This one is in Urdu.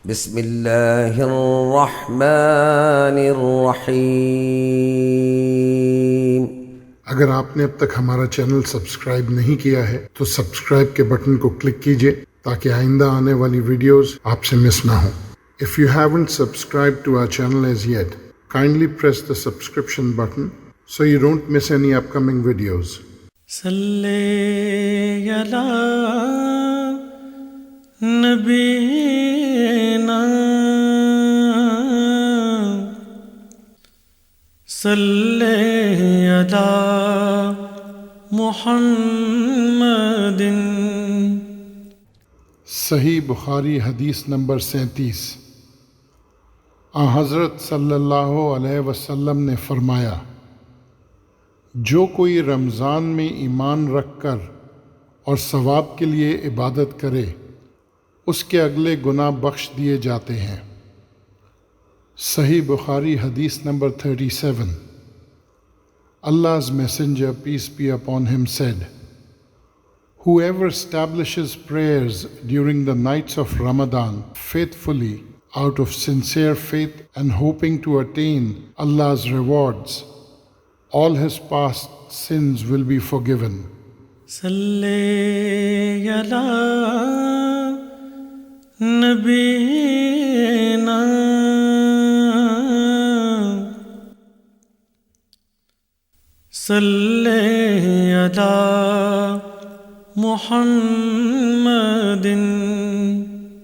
بسم اللہ الرحمن الرحیم۔ اگر آپ نے اب تک ہمارا چینل سبسکرائب نہیں کیا ہے تو سبسکرائب کے بٹن کو کلک کیجئے تاکہ آئندہ آنے والی ویڈیوز آپ سے مس نہ ہوں۔ If you haven't subscribed to our channel as yet, kindly press the subscription button so you don't miss any upcoming videos. صلی علی نبینا صلی علی محمد۔ صحیح بخاری حدیث نمبر 37۔ حضرت صلی اللہ علیہ وسلم نے فرمایا، جو کوئی رمضان میں ایمان رکھ کر اور ثواب کے لیے عبادت کرے اس کے اگلے گناہ بخش دیے جاتے ہیں۔ صحیح بخاری حدیث number 37۔ Allah's Messenger, peace be upon him, said, "Whoever establishes prayers during the nights of Ramadan faithfully out of sincere faith and hoping to attain Allah's rewards, all his past sins will be forgiven." صلی علی نبینا صلی علی محمد۔